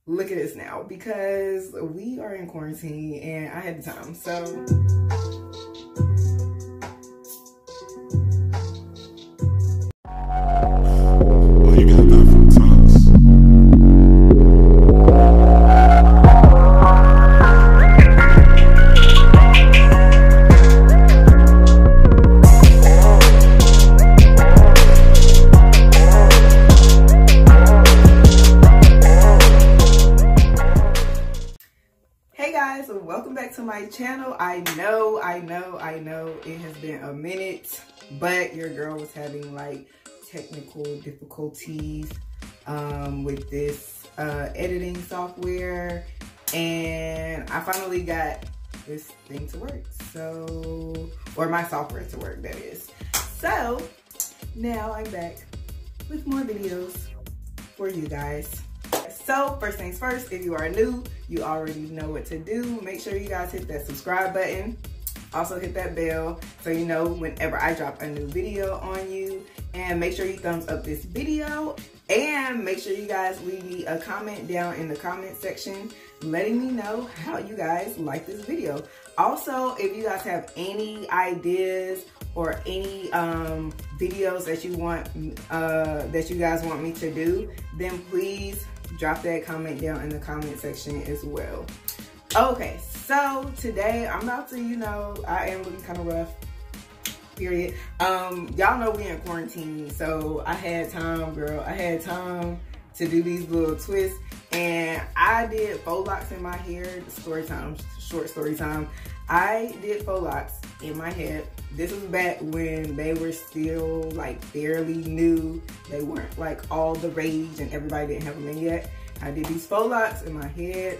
look at us now, because we are in quarantine and I had the time. So welcome back to my channel. I know it has been a minute, but your girl was having like technical difficulties with this editing software, and I finally got this thing to work, so, or my software to work, that is. So now I'm back with more videos for you guys. So first things first, if you are new, you already know what to do. Make sure you guys hit that subscribe button. Also hit that bell so you know whenever I drop a new video on you. And make sure you thumbs up this video. And make sure you guys leave me a comment down in the comment section letting me know how you guys like this video. Also, if you guys have any ideas or any videos that you want that you guys want me to do, then please drop that comment down in the comment section as well. Okay, so today I'm about to, you know, I am looking kind of rough, period. Y'all know we in quarantine, so I had time, girl. I had time to do these little twists, and I did faux locks in my hair. Story time, short story time. I did faux locks in my head. This was back when they were still like fairly new. They weren't like all the rage and everybody didn't have them in yet. I did these faux locks in my head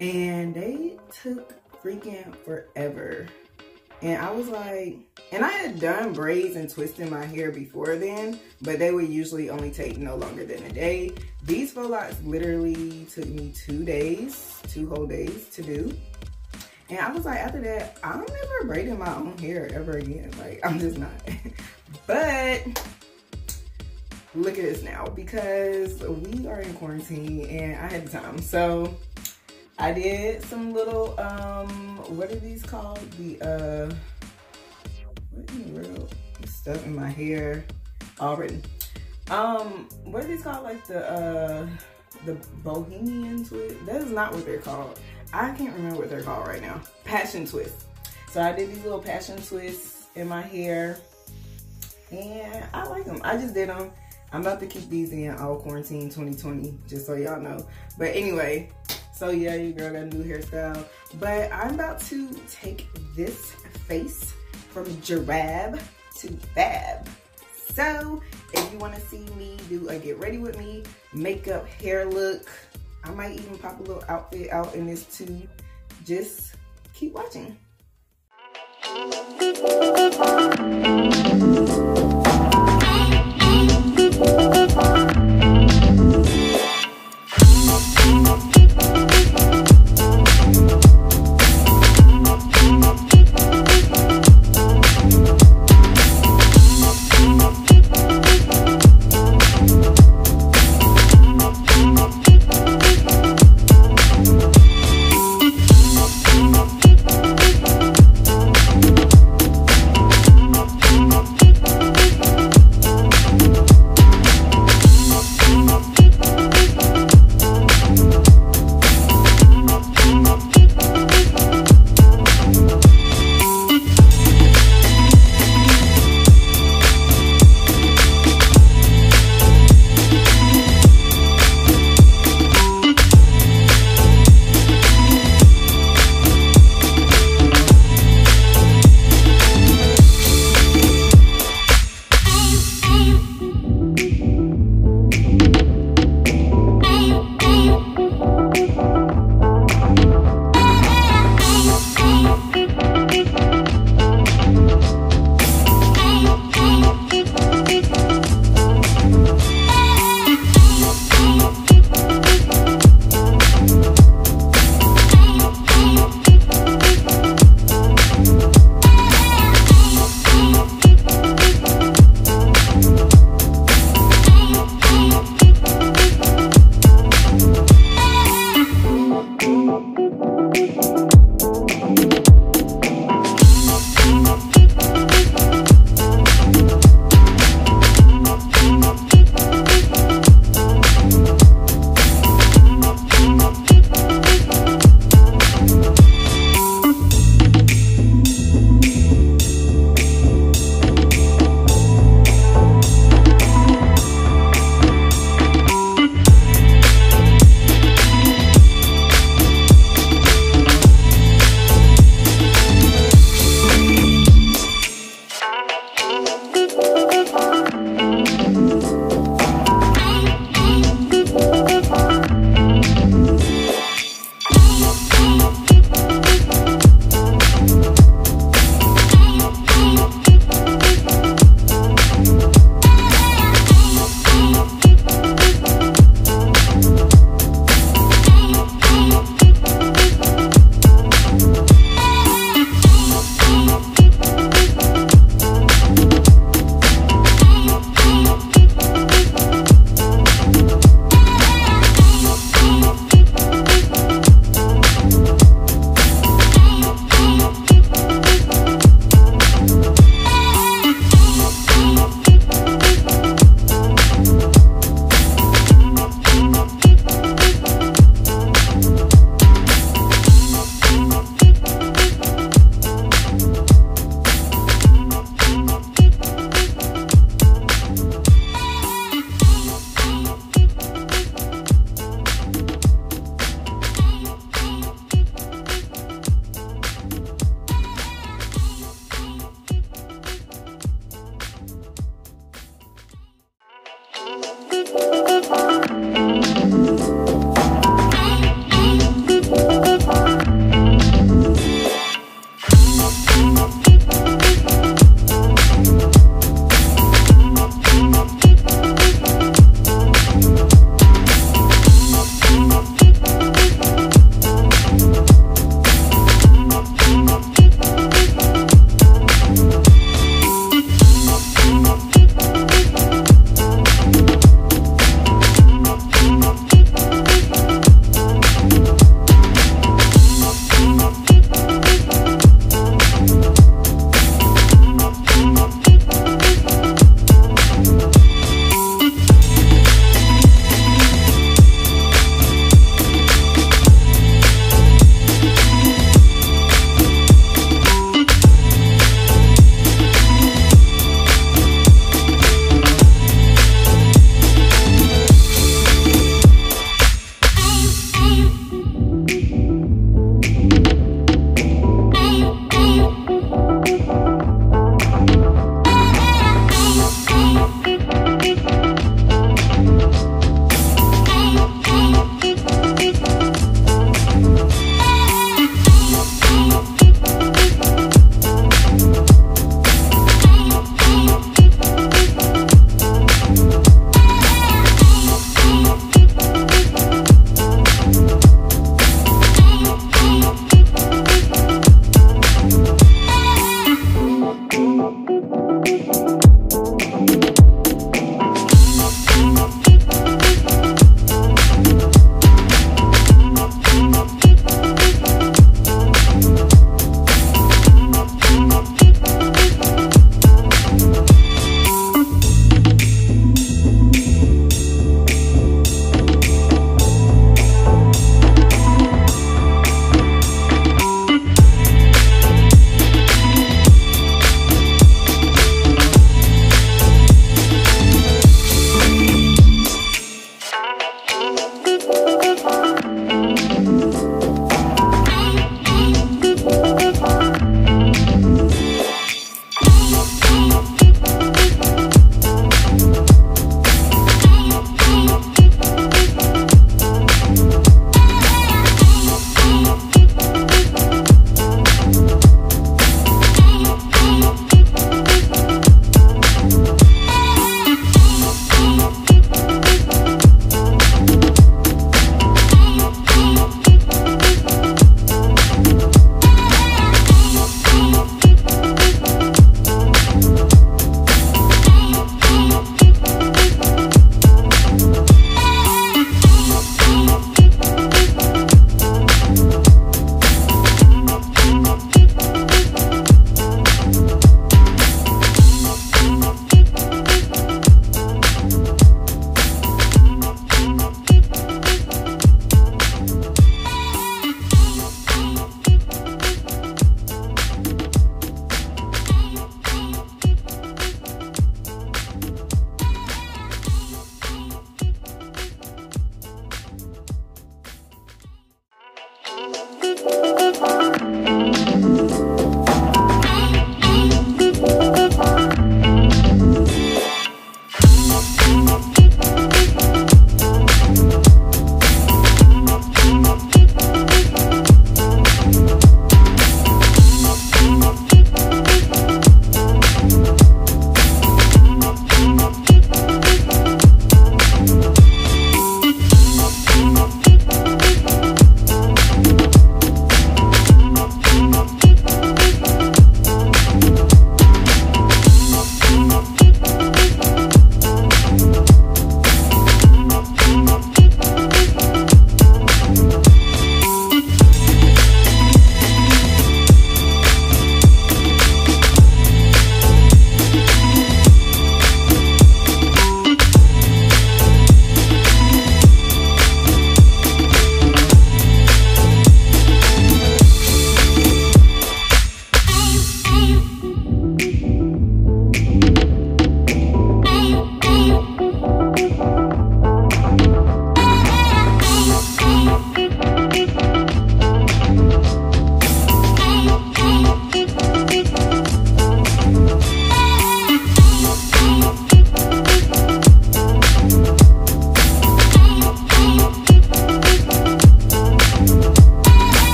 and they took freaking forever. And I was like, and I had done braids and twisting my hair before then, but they would usually only take no longer than a day. These faux locks literally took me 2 days, 2 whole days to do. And I was like, after that, I'm never braiding my own hair ever again. Like, I'm just not. But look at us now, because we are in quarantine and I had the time. So I did some little, what are these called? The, what in the world? Stuff in my hair already. What are these called? Like the bohemian twist? That is not what they're called. I can't remember what they're called right now. Passion twists. So I did these little passion twists in my hair and I like them. I just did them. I'm about to keep these in all quarantine 2020, just so y'all know. But anyway, so yeah, your girl got a new hairstyle. But I'm about to take this face from Gerab to Fab. So if you want to see me do a get ready with me, makeup, hair look, I might even pop a little outfit out in this too. Just keep watching.